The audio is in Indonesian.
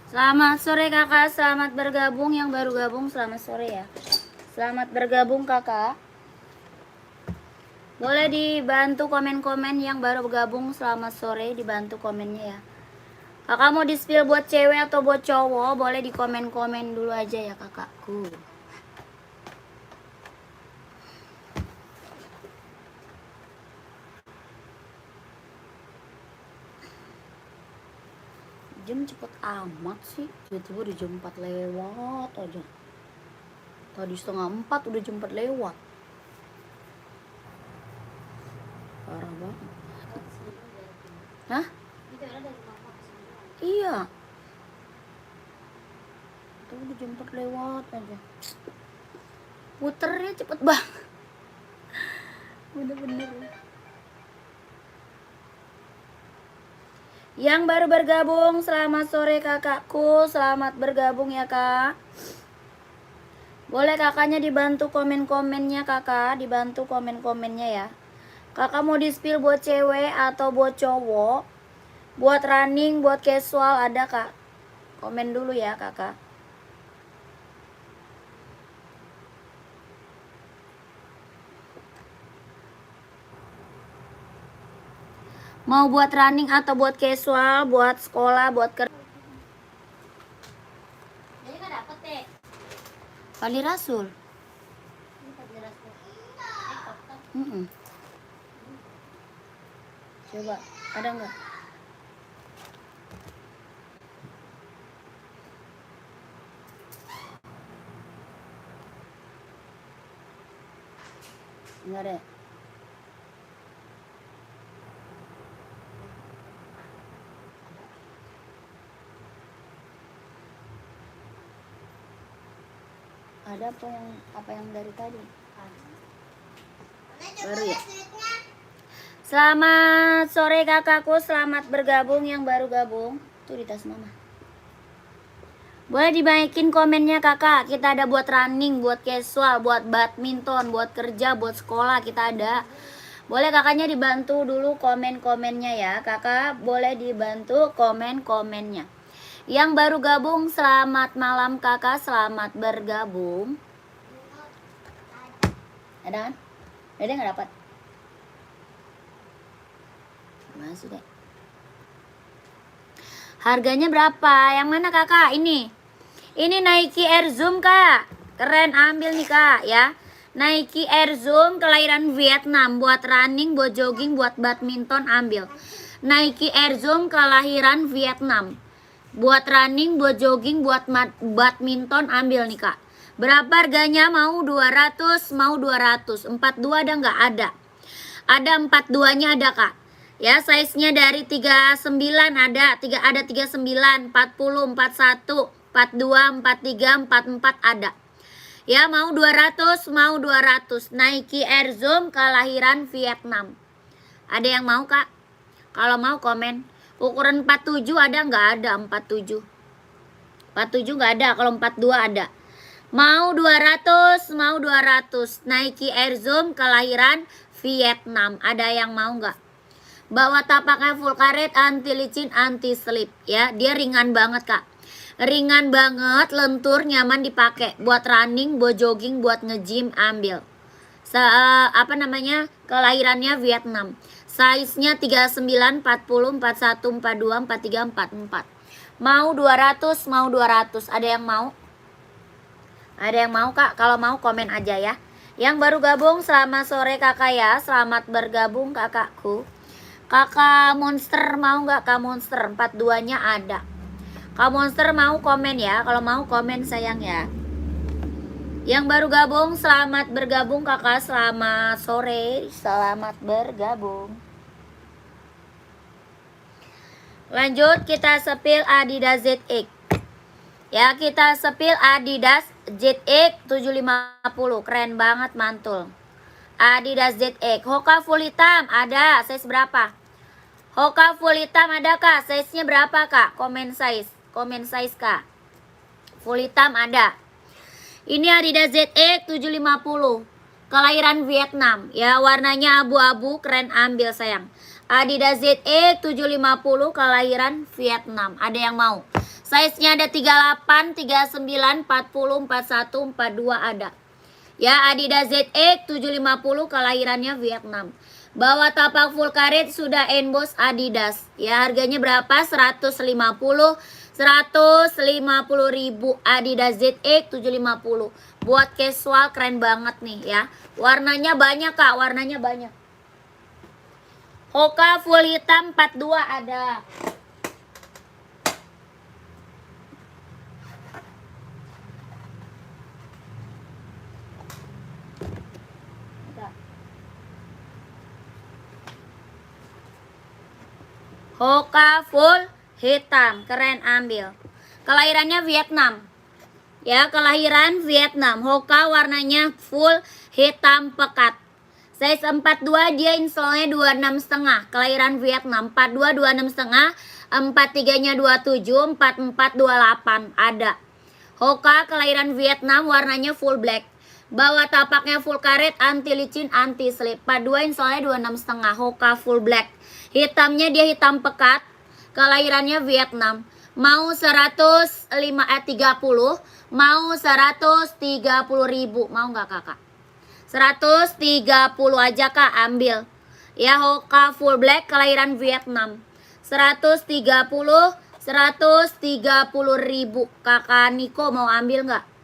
Selamat sore kakak, selamat bergabung. Yang baru gabung selamat sore ya. Selamat bergabung kakak. Boleh dibantu komen-komen yang baru bergabung selamat sore, dibantu komennya ya. Kakak mau di-spill buat cewek atau buat cowok, boleh di komen-komen dulu aja ya kakakku. Jam cepet amat sih, tiba-tiba udah jam 4 lewat aja. Tadi setengah 4 udah jam 4 lewat. Parah banget. Hah? Iya. Tuh udah jam 4 lewat aja. Puternya cepet banget. Bener-bener. Yang baru bergabung, selamat sore kakakku. Selamat bergabung ya kak. Boleh kakaknya dibantu komen-komennya kakak. Dibantu komen-komennya ya. Kakak mau di-spill buat cewek atau buat cowok, buat running, buat casual, ada kak. Komen dulu ya kakak. Mau buat running atau buat casual, buat sekolah, buat kerja. Jadi nggak dapet deh. Kali Rasul. Coba, ada nggak? Enggak ada. Ada apa yang dari tadi? Baru ya. Selamat sore kakakku, selamat bergabung yang baru gabung. Tuh di tas mama. Boleh dibaikin komennya kakak. Kita ada buat running, buat casual, buat badminton, buat kerja, buat sekolah kita ada. Boleh kakaknya dibantu dulu komen-komennya ya. Kakak boleh dibantu komen-komennya. Yang baru gabung selamat malam kakak, selamat bergabung. Ada kan? Ada nggak dapat? Masih deh. Harganya berapa? Yang mana kakak? Ini Nike Air Zoom kak. Keren, ambil nih kak ya. Nike Air Zoom kelahiran Vietnam. Buat running, buat jogging, buat badminton ambil. Nike Air Zoom kelahiran Vietnam. Buat running, buat jogging, buat badminton ambil nih kak. Berapa harganya? Mau 200, mau 200. 42 ada nggak? Ada. Ada 42-nya ada kak. Ya, size-nya dari 39 ada 39, 40, 41, 42, 43, 44 ada. Ya, mau 200, mau 200. Nike Air Zoom kelahiran Vietnam. Ada yang mau kak? Kalau mau komen. Ukuran 47 ada nggak? Ada 47. 47 nggak ada, kalau 42 ada. Mau 200, mau 200. Nike Air Zoom kelahiran Vietnam. Ada yang mau nggak? Bawa tapaknya full karet, anti licin, anti slip ya. Dia ringan banget kak. Ringan banget, lentur, nyaman dipakai. Buat running, buat jogging, buat nge-gym ambil. Kelahirannya Vietnam. Size-nya 39, 40, 41, 42, 43, 44. Mau 200, mau 200. Ada yang mau? Ada yang mau kak? Kalau mau komen aja ya. Yang baru gabung selamat sore kakak ya. Selamat bergabung kakakku. Kakak Monster mau nggak kak Monster? 42-nya ada. Kak Monster mau komen ya. Kalau mau komen sayang ya. Yang baru gabung selamat bergabung kakak. Selamat sore. Selamat bergabung. Lanjut kita sepil Adidas ZX. Ya, kita sepil Adidas ZX 750. Keren banget, mantul. Adidas ZX. Hoka full hitam ada. Size berapa? Hoka full hitam ada kak. Size-nya berapa kak? Komen size. Komen size kak. Full hitam ada. Ini Adidas ZX 750. Kelahiran Vietnam. Ya, warnanya abu-abu. Keren, ambil sayang. Adidas ZX 750 kelahiran Vietnam. Ada yang mau? Size-nya ada 38, 39, 40, 41, 42 ada. Ya, Adidas ZX 750 kelahirannya Vietnam. Bawah tapak full karet sudah emboss Adidas. Ya, harganya berapa? 150 ribu Adidas ZX 750. Buat casual keren banget nih ya. Warnanya banyak Kak, warnanya banyak. Hoka full hitam 42 ada. Hoka full hitam, keren ambil. Kelahirannya Vietnam. Ya, kelahiran Vietnam. Hoka warnanya full hitam pekat. Size 42 dia insole-nya 26,5. Kelahiran Vietnam. 42 26,5, 43-nya 27, 44 28 ada. Hoka kelahiran Vietnam warnanya full black. Bawah tapaknya full karet, anti licin, anti slip. 42 insole-nya 26,5. Hoka full black. Hitamnya dia hitam pekat. Kelahirannya Vietnam. Mau 30, mau 130 ribu. Mau nggak kakak? 130 aja kak, ambil. Ya, Hoka full black kelahiran Vietnam. 130 ribu. Kakak Niko mau ambil nggak?